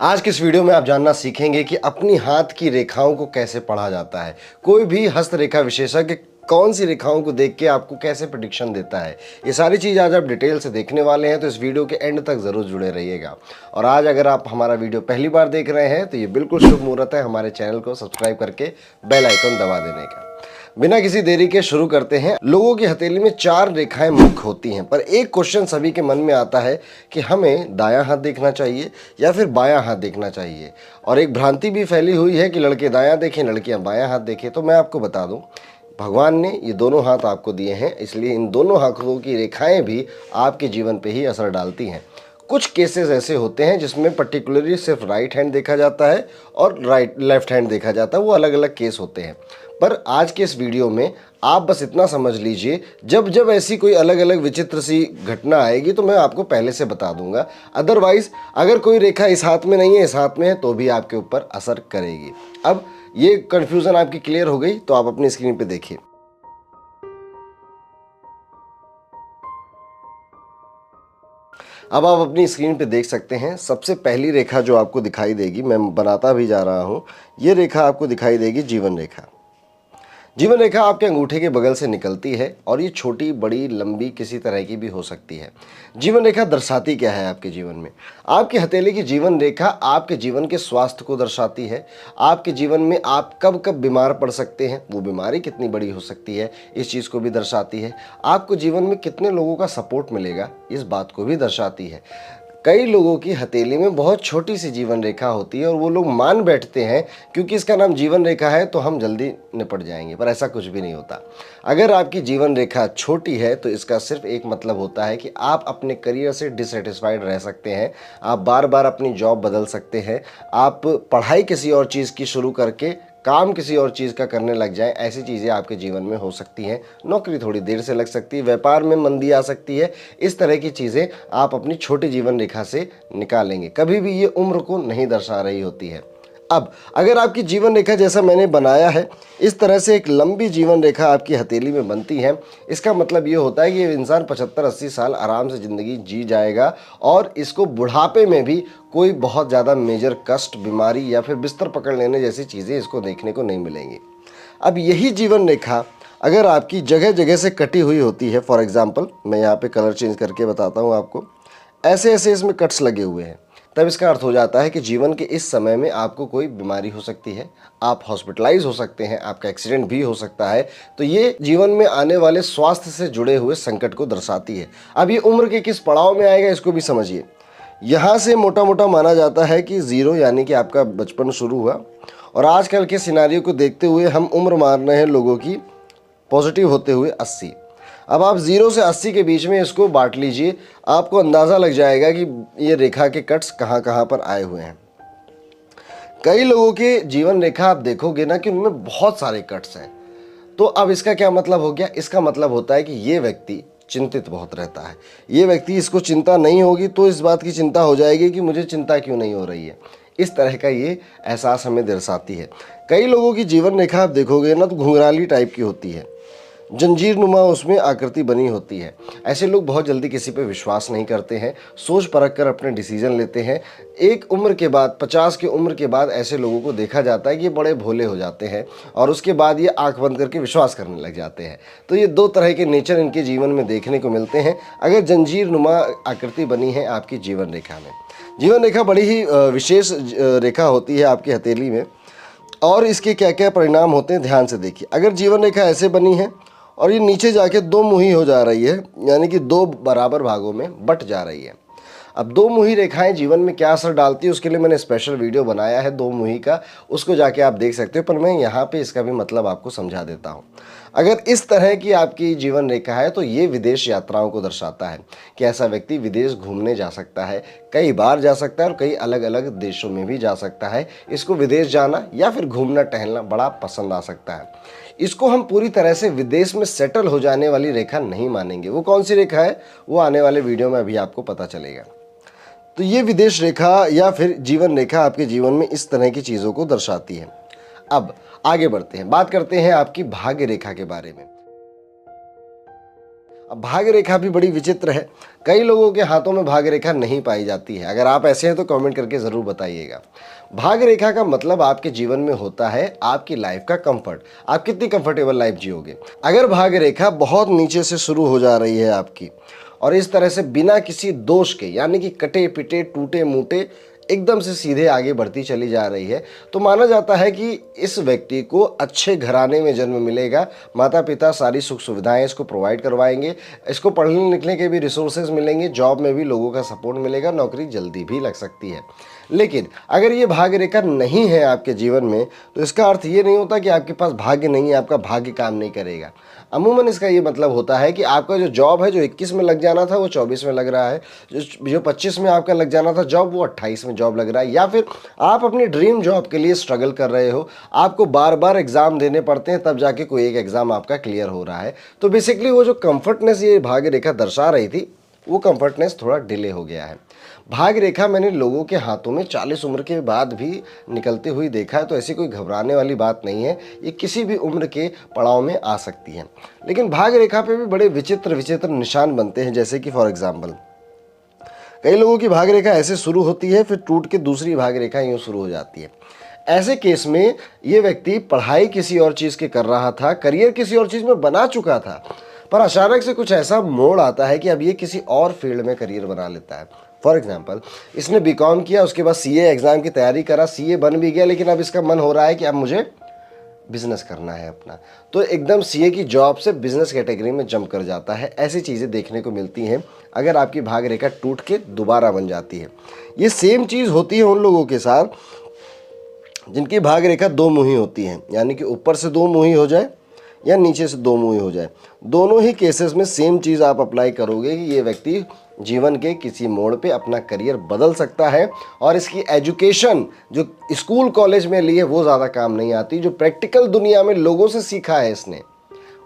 आज के इस वीडियो में आप जानना सीखेंगे कि अपनी हाथ की रेखाओं को कैसे पढ़ा जाता है। कोई भी हस्तरेखा विशेषज्ञ कौन सी रेखाओं को देख के आपको कैसे प्रेडिक्शन देता है, ये सारी चीज़ आज आप डिटेल से देखने वाले हैं, तो इस वीडियो के एंड तक ज़रूर जुड़े रहिएगा। और आज अगर आप हमारा वीडियो पहली बार देख रहे हैं तो ये बिल्कुल शुभ मुहूर्त है हमारे चैनल को सब्सक्राइब करके बेल आइकन दबा देने का। बिना किसी देरी के शुरू करते हैं। लोगों की हथेली में 4 रेखाएं मुख्य होती हैं, पर एक क्वेश्चन सभी के मन में आता है कि हमें दायां हाथ देखना चाहिए या फिर बायां हाथ देखना चाहिए। और एक भ्रांति भी फैली हुई है कि लड़के दायां देखें, लड़कियां बायां हाथ देखें। तो मैं आपको बता दूं, भगवान ने ये दोनों हाथ आपको दिए हैं, इसलिए इन दोनों हाथों की रेखाएं भी आपके जीवन पे ही असर डालती हैं। कुछ केसेस ऐसे होते हैं जिसमें पर्टिकुलरली सिर्फ राइट हैंड देखा जाता है और लेफ्ट हैंड देखा जाता है, वो अलग अलग केस होते हैं। पर आज के इस वीडियो में आप बस इतना समझ लीजिए, जब जब ऐसी कोई अलग अलग विचित्र सी घटना आएगी तो मैं आपको पहले से बता दूंगा। अदरवाइज अगर कोई रेखा इस हाथ में नहीं है, इस हाथ में है, तो भी आपके ऊपर असर करेगी। अब ये कंफ्यूजन आपकी क्लियर हो गई तो आप अपनी स्क्रीन पे देखिए। अब आप अपनी स्क्रीन पे देख सकते हैं, सबसे पहली रेखा जो आपको दिखाई देगी, मैं बनाता भी जा रहा हूं, ये रेखा आपको दिखाई देगी जीवन रेखा। जीवन रेखा आपके अंगूठे के बगल से निकलती है और ये छोटी बड़ी लंबी किसी तरह की भी हो सकती है। जीवन रेखा दर्शाती क्या है आपके जीवन में? आपकी हथेली की जीवन रेखा आपके जीवन के स्वास्थ्य को दर्शाती है। आपके जीवन में आप कब कब बीमार पड़ सकते हैं, वो बीमारी कितनी बड़ी हो सकती है, इस चीज़ को भी दर्शाती है। आपको जीवन में कितने लोगों का सपोर्ट मिलेगा, इस बात को भी दर्शाती है। कई लोगों की हथेली में बहुत छोटी सी जीवन रेखा होती है और वो लोग मान बैठते हैं क्योंकि इसका नाम जीवन रेखा है तो हम जल्दी निपट जाएंगे, पर ऐसा कुछ भी नहीं होता। अगर आपकी जीवन रेखा छोटी है तो इसका सिर्फ एक मतलब होता है कि आप अपने करियर से डिससेटिस्फाइड रह सकते हैं, आप बार बार अपनी जॉब बदल सकते हैं, आप पढ़ाई किसी और चीज़ की शुरू करके काम किसी और चीज़ का करने लग जाएं, ऐसी चीज़ें आपके जीवन में हो सकती हैं। नौकरी थोड़ी देर से लग सकती है, व्यापार में मंदी आ सकती है। इस तरह की चीज़ें आप अपनी छोटी जीवन रेखा से निकालेंगे। कभी भी ये उम्र को नहीं दर्शा रही होती है। अब अगर आपकी जीवन रेखा जैसा मैंने बनाया है, इस तरह से एक लंबी जीवन रेखा आपकी हथेली में बनती है, इसका मतलब ये होता है कि ये इंसान 75-80 साल आराम से ज़िंदगी जी जाएगा और इसको बुढ़ापे में भी कोई बहुत ज़्यादा मेजर कष्ट, बीमारी या फिर बिस्तर पकड़ लेने जैसी चीज़ें इसको देखने को नहीं मिलेंगी। अब यही जीवन रेखा अगर आपकी जगह जगह से कटी हुई होती है, फॉर एग्ज़ाम्पल मैं यहाँ पे कलर चेंज करके बताता हूँ आपको, ऐसे ऐसे इसमें कट्स लगे हुए हैं, तब इसका अर्थ हो जाता है कि जीवन के इस समय में आपको कोई बीमारी हो सकती है, आप हॉस्पिटलाइज हो सकते हैं, आपका एक्सीडेंट भी हो सकता है। तो ये जीवन में आने वाले स्वास्थ्य से जुड़े हुए संकट को दर्शाती है। अब ये उम्र के किस पड़ाव में आएगा इसको भी समझिए। यहाँ से मोटा मोटा माना जाता है कि 0 यानी कि आपका बचपन शुरू हुआ, और आजकल के सिनारियो को देखते हुए हम उम्र मान रहे हैं लोगों की पॉजिटिव होते हुए 80। अब आप 0 से 80 के बीच में इसको बांट लीजिए, आपको अंदाज़ा लग जाएगा कि ये रेखा के कट्स कहाँ कहाँ पर आए हुए हैं। कई लोगों के जीवन रेखा आप देखोगे ना कि उनमें बहुत सारे कट्स हैं। तो अब इसका क्या मतलब हो गया? इसका मतलब होता है कि ये व्यक्ति चिंतित बहुत रहता है। ये व्यक्ति, इसको चिंता नहीं होगी तो इस बात की चिंता हो जाएगी कि मुझे चिंता क्यों नहीं हो रही है। इस तरह का ये एहसास हमें दर्शाती है। कई लोगों की जीवन रेखा आप देखोगे ना तो घुंघराली टाइप की होती है, जंजीर नुमा उसमें आकृति बनी होती है। ऐसे लोग बहुत जल्दी किसी पे विश्वास नहीं करते हैं, सोच परख कर अपने डिसीजन लेते हैं। एक उम्र के बाद, 50 की उम्र के बाद ऐसे लोगों को देखा जाता है कि ये बड़े भोले हो जाते हैं और उसके बाद ये आंख बंद करके विश्वास करने लग जाते हैं। तो ये 2 तरह के नेचर इनके जीवन में देखने को मिलते हैं अगर जंजीर नुमा आकृति बनी है आपकी जीवन रेखा में। जीवन रेखा बड़ी ही विशेष रेखा होती है आपकी हथेली में, और इसके क्या क्या परिणाम होते हैं ध्यान से देखिए। अगर जीवन रेखा ऐसे बनी है और ये नीचे जाके 2 मुही हो जा रही है, यानी कि 2 बराबर भागों में बट जा रही है। अब 2 मुही रेखाएं जीवन में क्या असर डालती है उसके लिए मैंने स्पेशल वीडियो बनाया है 2 मुही का, उसको जाके आप देख सकते हो, पर मैं यहाँ पे इसका भी मतलब आपको समझा देता हूँ। अगर इस तरह की आपकी जीवन रेखा है तो ये विदेश यात्राओं को दर्शाता है कि ऐसा व्यक्ति विदेश घूमने जा सकता है, कई बार जा सकता है और कई अलग अलग देशों में भी जा सकता है। इसको विदेश जाना या फिर घूमना टहलना बड़ा पसंद आ सकता है। इसको हम पूरी तरह से विदेश में सेटल हो जाने वाली रेखा नहीं मानेंगे। वो कौन सी रेखा है वो आने वाले वीडियो में अभी आपको पता चलेगा। तो ये विदेश रेखा या फिर जीवन रेखा आपके जीवन में इस तरह की चीज़ों को दर्शाती है। अब आगे बढ़ते हैं, बात करते हैं आपकी भाग्य रेखा के बारे में। अब भाग्य रेखा भी बड़ी विचित्र है। कई लोगों के हाथों में भाग्य रेखा नहीं पाई जाती है। अगर आप ऐसे हैं तो कमेंट करके ज़रूर बताइएगा। भाग्य रेखा का मतलब आपके जीवन में होता है आपकी लाइफ का कंफर्ट, आप कितनी कंफर्टेबल लाइफ जियोगे। अगर भाग्य रेखा बहुत नीचे से शुरू हो जा रही है आपकी और इस तरह से बिना किसी दोष के, यानी कि कटे पिटे टूटे मूटे एकदम से सीधे आगे बढ़ती चली जा रही है, तो माना जाता है कि इस व्यक्ति को अच्छे घराने में जन्म मिलेगा। माता पिता सारी सुख सुविधाएं इसको प्रोवाइड करवाएंगे, इसको पढ़ने लिखने के भी रिसोर्सेज मिलेंगे, जॉब में भी लोगों का सपोर्ट मिलेगा, नौकरी जल्दी भी लग सकती है। लेकिन अगर ये भाग्य रेखा नहीं है आपके जीवन में, तो इसका अर्थ ये नहीं होता कि आपके पास भाग्य नहीं है, आपका भाग्य काम नहीं करेगा। अमूमन इसका ये मतलब होता है कि आपका जो जॉब है, जो 21 में लग जाना था वो 24 में लग रहा है, जो 25 में आपका लग जाना था जॉब वो 28 में जॉब लग रहा है, या फिर आप अपनी ड्रीम जॉब के लिए स्ट्रगल कर रहे हो, आपको बार बार एग्जाम देने पड़ते हैं तब जाके कोई एक एग्जाम आपका क्लियर हो रहा है। तो बेसिकली वो जो कंफर्टनेस ये भाग्य रेखा दर्शा रही थी, वो कंफर्टनेस थोड़ा डिले हो गया है। भाग्य रेखा मैंने लोगों के हाथों में 40 उम्र के बाद भी निकलते हुई देखा है, तो ऐसी कोई घबराने वाली बात नहीं है, ये किसी भी उम्र के पड़ाव में आ सकती है। लेकिन भाग्य रेखा पे भी बड़े विचित्र विचित्र निशान बनते हैं, जैसे कि फॉर एग्जाम्पल कई लोगों की भाग्य रेखा ऐसे शुरू होती है, फिर टूट के दूसरी भाग्य रेखा यूँ शुरू हो जाती है। ऐसे केस में ये व्यक्ति पढ़ाई किसी और चीज़ की कर रहा था, करियर किसी और चीज़ में बना चुका था, पर अचानक से कुछ ऐसा मोड़ आता है कि अब ये किसी और फील्ड में करियर बना लेता है। फॉर एग्जाम्पल इसने बीकॉम किया, उसके बाद सीए एग्ज़ाम की तैयारी करा, सीए बन भी गया, लेकिन अब इसका मन हो रहा है कि अब मुझे बिजनेस करना है अपना, तो एकदम सीए की जॉब से बिजनेस कैटेगरी में जंप कर जाता है। ऐसी चीज़ें देखने को मिलती हैं अगर आपकी भाग्य रेखा टूट के दोबारा बन जाती है। ये सेम चीज़ होती है उन लोगों के साथ जिनकी भाग्य रेखा दो मुही होती है, यानी कि ऊपर से दो मुही हो जाए या नीचे से दो मुही हो जाए। दोनों ही केसेस में सेम चीज़ आप अप्लाई करोगे कि ये व्यक्ति जीवन के किसी मोड़ पे अपना करियर बदल सकता है, और इसकी एजुकेशन जो स्कूल कॉलेज में ली है वो ज़्यादा काम नहीं आती, जो प्रैक्टिकल दुनिया में लोगों से सीखा है इसने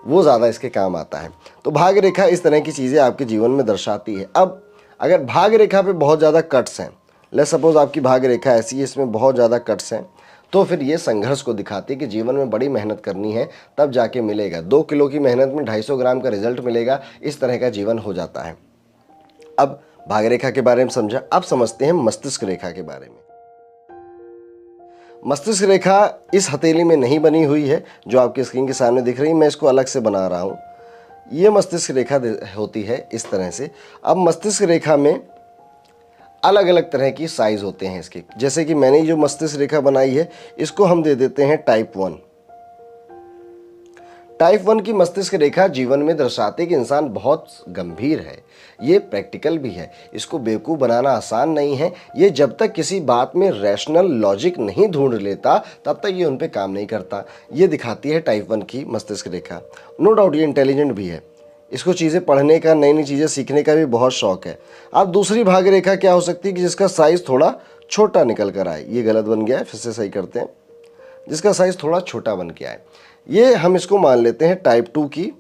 वो ज़्यादा इसके काम आता है। तो भाग्य रेखा इस तरह की चीज़ें आपके जीवन में दर्शाती है। अब अगर भाग्य रेखा पे बहुत ज़्यादा कट्स हैं, लेट्स सपोज आपकी भाग्य रेखा ऐसी है इसमें बहुत ज़्यादा कट्स हैं, तो फिर ये संघर्ष को दिखाती है कि जीवन में बड़ी मेहनत करनी है तब जाके मिलेगा। 2 किलो की मेहनत में 250 ग्राम का रिजल्ट मिलेगा, इस तरह का जीवन हो जाता है। अब भाग्य रेखा के बारे में समझा, अब समझते हैं मस्तिष्क रेखा के बारे में। मस्तिष्क रेखा इस हथेली में नहीं बनी हुई है जो आपके स्क्रीन के सामने दिख रही है, मैं इसको अलग से बना रहा हूँ। ये मस्तिष्क रेखा होती है इस तरह से। अब मस्तिष्क रेखा में अलग अलग तरह की साइज होते हैं इसके, जैसे कि मैंने जो मस्तिष्क रेखा बनाई है इसको हम दे देते हैं टाइप 1। टाइप 1 की मस्तिष्क रेखा जीवन में दर्शाती है कि इंसान बहुत गंभीर है, ये प्रैक्टिकल भी है, इसको बेवकूफ़ बनाना आसान नहीं है। ये जब तक किसी बात में रैशनल लॉजिक नहीं ढूंढ लेता तब तक ये उन पे काम नहीं करता। ये दिखाती है टाइप 1 की मस्तिष्क रेखा। नो डाउट ये इंटेलिजेंट भी है, इसको चीज़ें पढ़ने का, नई नई चीज़ें सीखने का भी बहुत शौक है। अब दूसरी भाग्य रेखा क्या हो सकती है कि जिसका साइज़ थोड़ा छोटा निकल कर आए। ये गलत बन गया है, फिर से सही करते हैं। जिसका साइज़ थोड़ा छोटा बन के आए, ये हम इसको मान लेते हैं टाइप 2 की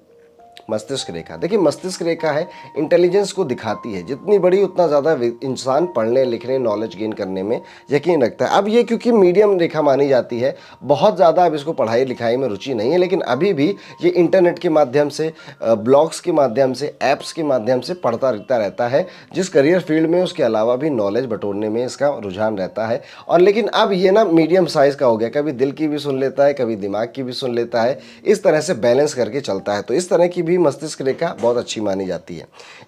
मस्तिष्क रेखा। देखिए मस्तिष्क रेखा है, इंटेलिजेंस को दिखाती है, जितनी बड़ी उतना ज़्यादा इंसान पढ़ने लिखने नॉलेज गेन करने में यकीन रखता है। अब ये क्योंकि मीडियम रेखा मानी जाती है, बहुत ज़्यादा अब इसको पढ़ाई लिखाई में रुचि नहीं है, लेकिन अभी भी ये इंटरनेट के माध्यम से, ब्लॉग्स के माध्यम से, ऐप्स के माध्यम से पढ़ता लिखता रहता है। जिस करियर फील्ड में उसके अलावा भी नॉलेज बटोरने में इसका रुझान रहता है। और लेकिन अब ये ना मीडियम साइज़ का हो गया, कभी दिल की भी सुन लेता है, कभी दिमाग की भी सुन लेता है, इस तरह से बैलेंस करके चलता है। तो इस तरह की भी मस्तिष्क रेखा बहुत अच्छी मानी जाती है।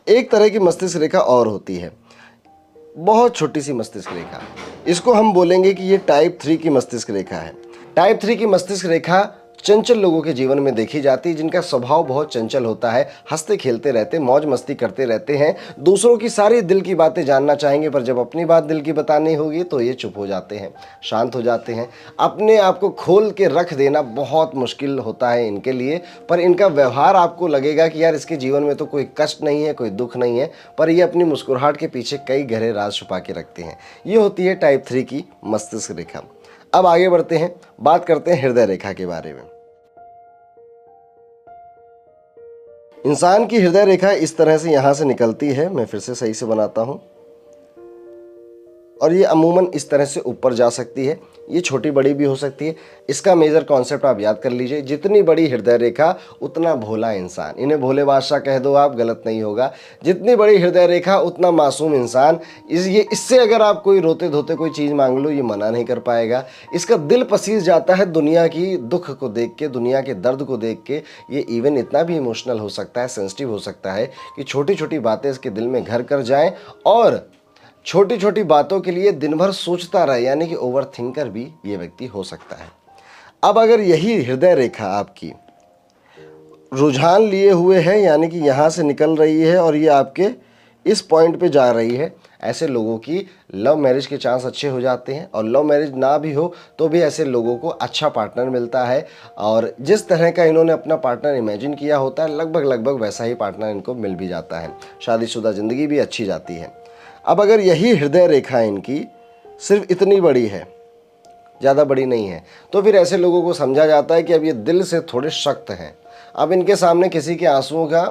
एक तरह की मस्तिष्क रेखा और होती है, बहुत छोटी सी मस्तिष्क रेखा, इसको हम बोलेंगे कि ये टाइप 3 की मस्तिष्क रेखा है। टाइप 3 की मस्तिष्क रेखा चंचल लोगों के जीवन में देखी जाती है, जिनका स्वभाव बहुत चंचल होता है, हंसते खेलते रहते, मौज मस्ती करते रहते हैं, दूसरों की सारी दिल की बातें जानना चाहेंगे, पर जब अपनी बात दिल की बतानी होगी तो ये चुप हो जाते हैं, शांत हो जाते हैं। अपने आप को खोल के रख देना बहुत मुश्किल होता है इनके लिए, पर इनका व्यवहार आपको लगेगा कि यार इसके जीवन में तो कोई कष्ट नहीं है, कोई दुख नहीं है, पर ये अपनी मुस्कुराहट के पीछे कई गहरे राज छुपा के रखते हैं। ये होती है टाइप 3 की मस्तिष्क रेखा। अब आगे बढ़ते हैं, बात करते हैं हृदय रेखा के बारे में। इंसान की हृदय रेखा इस तरह से यहां से निकलती है, मैं फिर से सही से बनाता हूं। और ये अमूमन इस तरह से ऊपर जा सकती है, ये छोटी बड़ी भी हो सकती है। इसका मेजर कॉन्सेप्ट आप याद कर लीजिए, जितनी बड़ी हृदय रेखा उतना भोला इंसान। इन्हें भोले बादशाह कह दो आप, गलत नहीं होगा। जितनी बड़ी हृदय रेखा उतना मासूम इंसान। इससे अगर आप कोई रोते धोते कोई चीज़ मांग लो, ये मना नहीं कर पाएगा। इसका दिल पसीज जाता है दुनिया की दुख को देख के, दुनिया के दर्द को देख के। ये इवन इतना भी इमोशनल हो सकता है, सेंसिटिव हो सकता है कि छोटी छोटी बातें इसके दिल में घर कर जाएं और छोटी छोटी बातों के लिए दिन भर सोचता रहे, यानी कि ओवर थिंकर भी ये व्यक्ति हो सकता है। अब अगर यही हृदय रेखा आपकी रुझान लिए हुए है, यानी कि यहाँ से निकल रही है और ये आपके इस पॉइंट पे जा रही है, ऐसे लोगों की लव मैरिज के चांस अच्छे हो जाते हैं। और लव मैरिज ना भी हो तो भी ऐसे लोगों को अच्छा पार्टनर मिलता है, और जिस तरह का इन्होंने अपना पार्टनर इमेजिन किया होता है लगभग वैसा ही पार्टनर इनको मिल भी जाता है। शादीशुदा ज़िंदगी भी अच्छी जाती है। अब अगर यही हृदय रेखा इनकी सिर्फ इतनी बड़ी है, ज़्यादा बड़ी नहीं है, तो फिर ऐसे लोगों को समझा जाता है कि अब ये दिल से थोड़े सख्त हैं। अब इनके सामने किसी के आंसुओं का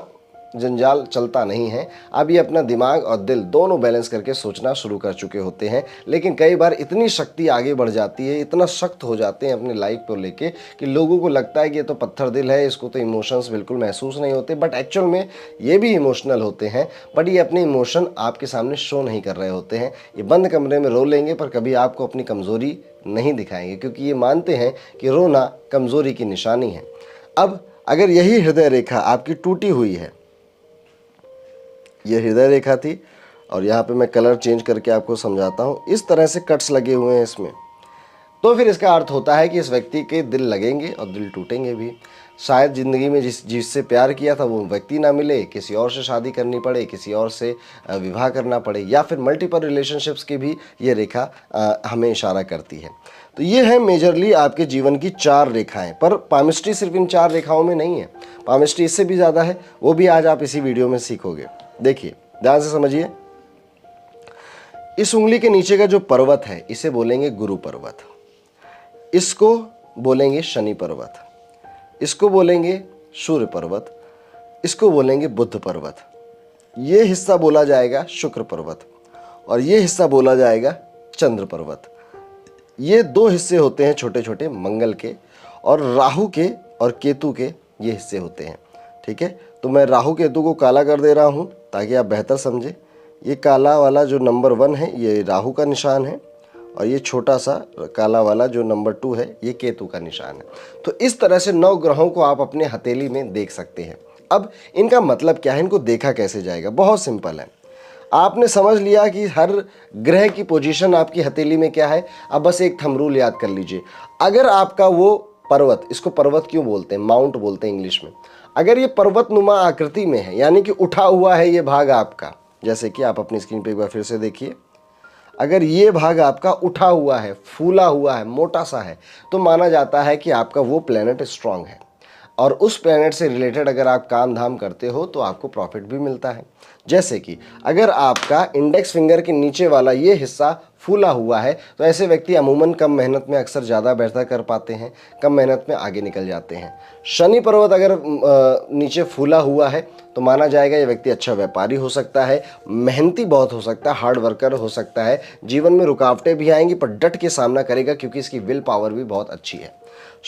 जंजाल चलता नहीं है। अब ये अपना दिमाग और दिल दोनों बैलेंस करके सोचना शुरू कर चुके होते हैं। लेकिन कई बार इतनी शक्ति आगे बढ़ जाती है, इतना सख्त हो जाते हैं अपनी लाइफ को लेके कि लोगों को लगता है कि ये तो पत्थर दिल है, इसको तो इमोशंस बिल्कुल महसूस नहीं होते। बट एक्चुअल में ये भी इमोशनल होते हैं, बट ये अपने इमोशन आपके सामने शो नहीं कर रहे होते हैं। ये बंद कमरे में रो लेंगे पर कभी आपको अपनी कमज़ोरी नहीं दिखाएंगे, क्योंकि ये मानते हैं कि रोना कमज़ोरी की निशानी है। अब अगर यही हृदय रेखा आपकी टूटी हुई है, ये हृदय रेखा थी और यहाँ पे मैं कलर चेंज करके आपको समझाता हूँ, इस तरह से कट्स लगे हुए हैं इसमें, तो फिर इसका अर्थ होता है कि इस व्यक्ति के दिल लगेंगे और दिल टूटेंगे भी। शायद ज़िंदगी में जिससे प्यार किया था वो व्यक्ति ना मिले, किसी और से शादी करनी पड़े, किसी और से विवाह करना पड़े, या फिर मल्टीपल रिलेशनशिप्स की भी ये रेखा हमें इशारा करती है। तो ये है मेजरली आपके जीवन की 4 रेखाएं। पर पामिस्ट्री सिर्फ इन 4 रेखाओं में नहीं है, पामिस्ट्री इससे भी ज़्यादा है, वो भी आज आप इसी वीडियो में सीखोगे। देखिए ध्यान से समझिए, इस उंगली के नीचे का जो पर्वत है इसे बोलेंगे गुरु पर्वत, इसको बोलेंगे शनि पर्वत, इसको बोलेंगे सूर्य पर्वत, इसको बोलेंगे बुध पर्वत, ये हिस्सा बोला जाएगा शुक्र पर्वत, और ये हिस्सा बोला जाएगा चंद्र पर्वत। ये 2 हिस्से होते हैं छोटे छोटे मंगल के, और राहु के और केतु के ये हिस्से होते हैं। ठीक है, तो मैं राहु केतु को काला कर दे रहा हूँ ताकि आप बेहतर समझें। ये काला वाला जो नंबर 1 है ये राहु का निशान है, और ये छोटा सा काला वाला जो नंबर 2 है ये केतु का निशान है। तो इस तरह से 9 ग्रहों को आप अपने हथेली में देख सकते हैं। अब इनका मतलब क्या है, इनको देखा कैसे जाएगा? बहुत सिंपल है, आपने समझ लिया कि हर ग्रह की पोजीशन आपकी हथेली में क्या है। अब बस एक थंब रूल याद कर लीजिए। अगर आपका वो पर्वत, इसको पर्वत क्यों बोलते हैं, माउंट बोलते हैं इंग्लिश में, अगर ये पर्वतनुमा आकृति में है, यानी कि उठा हुआ है ये भाग आपका, जैसे कि आप अपनी स्क्रीन पे एक बार फिर से देखिए, अगर ये भाग आपका उठा हुआ है, फूला हुआ है, मोटा सा है, तो माना जाता है कि आपका वो प्लेनेट स्ट्रांग है, और उस प्लेनेट से रिलेटेड अगर आप काम धाम करते हो तो आपको प्रॉफिट भी मिलता है। जैसे कि अगर आपका इंडेक्स फिंगर के नीचे वाला ये हिस्सा फूला हुआ है तो ऐसे व्यक्ति अमूमन कम मेहनत में अक्सर ज़्यादा बेहतर कर पाते हैं, कम मेहनत में आगे निकल जाते हैं। शनि पर्वत अगर नीचे फूला हुआ है तो माना जाएगा ये व्यक्ति अच्छा व्यापारी हो सकता है, मेहनती बहुत हो सकता है, हार्ड वर्कर हो सकता है। जीवन में रुकावटें भी आएंगी पर डट के सामना करेगा, क्योंकि इसकी विल पावर भी बहुत अच्छी है।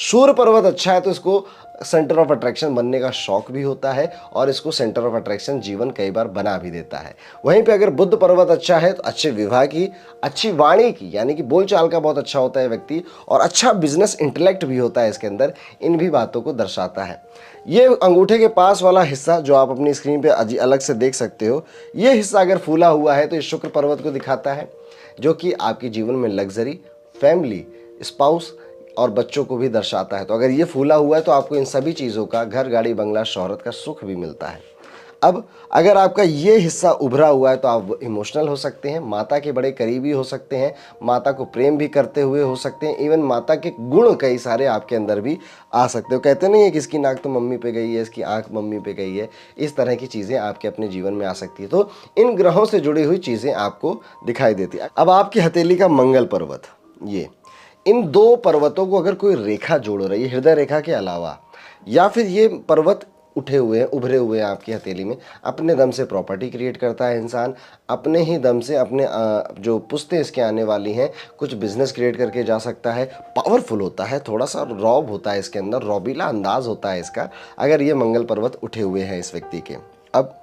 सूर्य पर्वत अच्छा है तो इसको सेंटर ऑफ अट्रैक्शन बनने का शौक भी होता है, और इसको सेंटर ऑफ अट्रैक्शन जीवन कई बार बना भी देता है। वहीं पे अगर बुध पर्वत अच्छा है तो अच्छे विवाह की, अच्छी वाणी की, यानी कि बोलचाल का बहुत अच्छा होता है व्यक्ति, और अच्छा बिजनेस इंटेलेक्ट भी होता है इसके अंदर, इन भी बातों को दर्शाता है। ये अंगूठे के पास वाला हिस्सा जो आप अपनी स्क्रीन पे अलग से देख सकते हो, ये हिस्सा अगर फूला हुआ है तो ये शुक्र पर्वत को दिखाता है, जो कि आपके जीवन में लग्जरी, फैमिली, स्पाउस और बच्चों को भी दर्शाता है। तो अगर ये फूला हुआ है तो आपको इन सभी चीज़ों का, घर, गाड़ी, बंगला, शोहरत का सुख भी मिलता है। अब अगर आपका ये हिस्सा उभरा हुआ है तो आप इमोशनल हो सकते हैं, माता के बड़े करीबी हो सकते हैं, माता को प्रेम भी करते हुए हो सकते हैं, इवन माता के गुण कई सारे आपके अंदर भी आ सकते हो। कहते नहीं है कि इसकी नाक तो मम्मी पे गई है, इसकी आंख मम्मी पे गई है, इस तरह की चीज़ें आपके अपने जीवन में आ सकती है। तो इन ग्रहों से जुड़ी हुई चीज़ें आपको दिखाई देती है। अब आपकी हथेली का मंगल पर्वत, ये इन 2 पर्वतों को अगर कोई रेखा जोड़ रही है हृदय रेखा के अलावा, या फिर ये पर्वत उठे हुए हैं, उभरे हुए हैं आपकी हथेली में, अपने दम से प्रॉपर्टी क्रिएट करता है इंसान, अपने ही दम से अपने जो पुश्तें इसके आने वाली हैं कुछ बिजनेस क्रिएट करके जा सकता है। पावरफुल होता है, थोड़ा सा रौब होता है इसके अंदर, रौबीला अंदाज होता है इसका, अगर ये मंगल पर्वत उठे हुए हैं इस व्यक्ति के। अब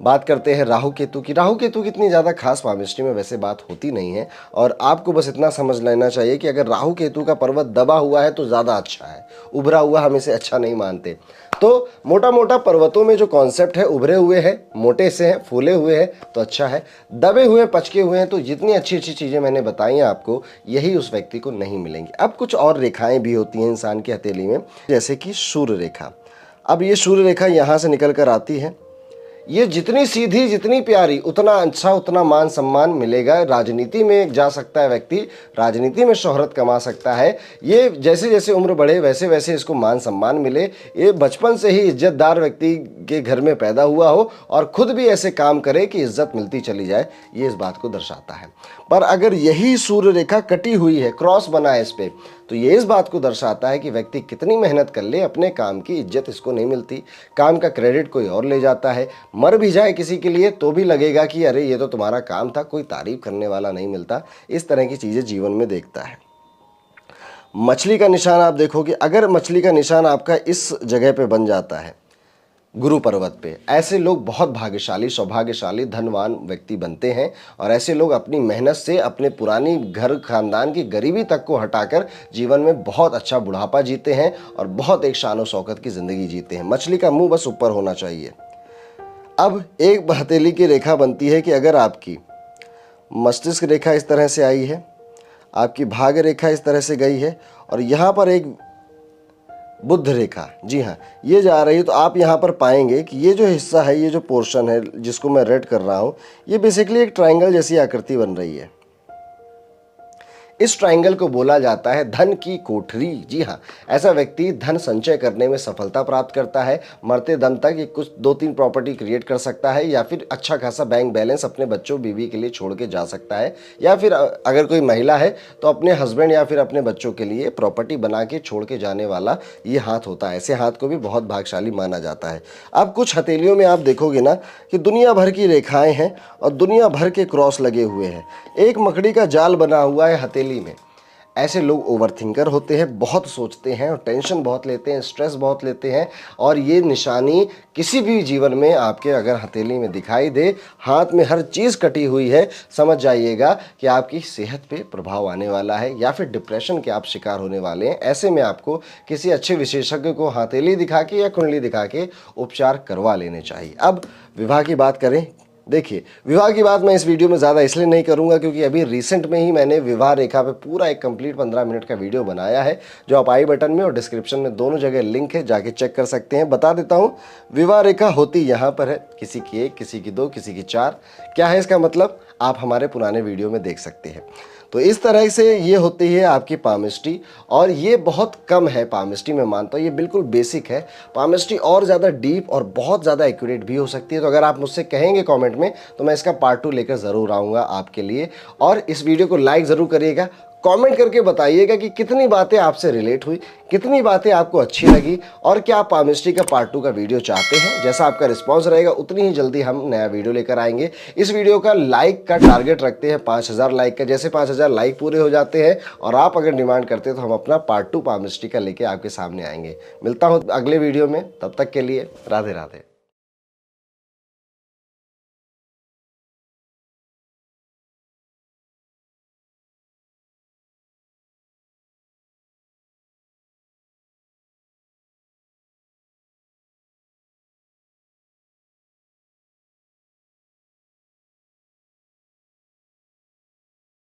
बात करते हैं राहु केतु की। राहु केतु की इतनी ज़्यादा खास पामिस्ट्री में वैसे बात होती नहीं है, और आपको बस इतना समझ लेना चाहिए कि अगर राहु केतु का पर्वत दबा हुआ है तो ज़्यादा अच्छा है, उभरा हुआ हम इसे अच्छा नहीं मानते। तो मोटा मोटा पर्वतों में जो कॉन्सेप्ट है, उभरे हुए हैं, मोटे से हैं, फूले हुए हैं तो अच्छा है, दबे हुए पचके हुए हैं तो जितनी अच्छी अच्छी चीज़ें मैंने बताई हैं आपको, यही उस व्यक्ति को नहीं मिलेंगी। अब कुछ और रेखाएं भी होती हैं इंसान की हथेली में, जैसे कि सूर्य रेखा। अब ये सूर्य रेखा यहाँ से निकल कर आती है, ये जितनी सीधी जितनी प्यारी उतना अच्छा, उतना मान सम्मान मिलेगा। राजनीति में जा सकता है व्यक्ति, राजनीति में शोहरत कमा सकता है। ये जैसे जैसे उम्र बढ़े वैसे वैसे इसको मान सम्मान मिले। ये बचपन से ही इज्जतदार व्यक्ति के घर में पैदा हुआ हो और खुद भी ऐसे काम करे कि इज्जत मिलती चली जाए, ये इस बात को दर्शाता है। पर अगर यही सूर्य रेखा कटी हुई है, क्रॉस बना है इस पर, तो ये इस बात को दर्शाता है कि व्यक्ति कितनी मेहनत कर ले, अपने काम की इज्जत इसको नहीं मिलती, काम का क्रेडिट कोई और ले जाता है। मर भी जाए किसी के लिए तो भी लगेगा कि अरे ये तो तुम्हारा काम था, कोई तारीफ करने वाला नहीं मिलता। इस तरह की चीज़ें जीवन में देखता है। मछली का निशान आप देखोगे, अगर मछली का निशान आपका इस जगह पे बन जाता है गुरु पर्वत पे, ऐसे लोग बहुत भाग्यशाली, सौभाग्यशाली, धनवान व्यक्ति बनते हैं। और ऐसे लोग अपनी मेहनत से अपने पुरानी घर खानदान की गरीबी तक को हटाकर जीवन में बहुत अच्छा बुढ़ापा जीते हैं और बहुत एक शान और शौकत की ज़िंदगी जीते हैं। मछली का मुंह बस ऊपर होना चाहिए। अब एक हथेली की रेखा बनती है कि अगर आपकी मस्तिष्क रेखा इस तरह से आई है, आपकी भाग्य रेखा इस तरह से गई है, और यहाँ पर एक बुध रेखा, जी हाँ, ये जा रही है, तो आप यहाँ पर पाएंगे कि ये जो हिस्सा है, ये जो पोर्शन है जिसको मैं रेड कर रहा हूँ, ये बेसिकली एक ट्रायंगल जैसी आकृति बन रही है। इस ट्रायंगल को बोला जाता है धन की कोठरी। जी हाँ, ऐसा व्यक्ति धन संचय करने में सफलता प्राप्त करता है। मरते दम तक ये कुछ 2-3 प्रॉपर्टी क्रिएट कर सकता है, या फिर अच्छा खासा बैंक बैलेंस अपने बच्चों बीवी के लिए छोड़ के जा सकता है, या फिर अगर कोई महिला है तो अपने हस्बैंड या फिर अपने बच्चों के लिए प्रॉपर्टी बना के छोड़ के जाने वाला ये हाथ होता है। ऐसे हाथ को भी बहुत भाग्यशाली माना जाता है। अब कुछ हथेलियों में आप देखोगे ना कि दुनिया भर की रेखाएं हैं और दुनिया भर के क्रॉस लगे हुए हैं, एक मकड़ी का जाल बना हुआ है हथेली में। ऐसे लोग ओवरथिंकर होते हैं, बहुत सोचते हैं और टेंशन बहुत लेते हैं, स्ट्रेस बहुत लेते हैं। और ये निशानी किसी भी जीवन में आपके अगर हथेली में दिखाई दे, हाथ में हर चीज़ कटी हुई है, समझ जाइएगा कि आपकी सेहत पे प्रभाव आने वाला है, या फिर डिप्रेशन के आप शिकार होने वाले हैं। ऐसे में आपको किसी अच्छे विशेषज्ञ को हथेली दिखा के या कुंडली दिखा के उपचार करवा लेने चाहिए। अब विवाह की बात करें, देखिए विवाह की बात मैं इस वीडियो में ज़्यादा इसलिए नहीं करूंगा क्योंकि अभी रिसेंट में ही मैंने विवाह रेखा पे पूरा एक कंप्लीट 15 मिनट का वीडियो बनाया है, जो आप आई बटन में और डिस्क्रिप्शन में दोनों जगह लिंक है, जाके चेक कर सकते हैं। बता देता हूँ, विवाह रेखा होती यहाँ पर है, किसी की 1, किसी की 2, किसी की 4। क्या है इसका मतलब, आप हमारे पुराने वीडियो में देख सकते हैं। तो इस तरह से ये होती है आपकी पामिस्ट्री, और ये बहुत कम है पामिस्ट्री, मैं मानता हूँ ये बिल्कुल बेसिक है। पामिस्ट्री और ज़्यादा डीप और बहुत ज़्यादा एक्यूरेट भी हो सकती है। तो अगर आप मुझसे कहेंगे कमेंट में तो मैं इसका पार्ट 2 लेकर ज़रूर आऊँगा आपके लिए। और इस वीडियो को लाइक ज़रूर करिएगा, कमेंट करके बताइएगा कि कितनी बातें आपसे रिलेट हुई, कितनी बातें आपको अच्छी लगी, और क्या आप पामिस्ट्री का पार्ट 2 का वीडियो चाहते हैं। जैसा आपका रिस्पांस रहेगा उतनी ही जल्दी हम नया वीडियो लेकर आएंगे। इस वीडियो का लाइक का टारगेट रखते हैं 5000 लाइक का। जैसे 5000 लाइक पूरे हो जाते हैं और आप अगर डिमांड करते हैं तो हम अपना पार्ट 2 पामिस्ट्री का लेके आपके सामने आएंगे। मिलता हूँ अगले वीडियो में, तब तक के लिए राधे राधे।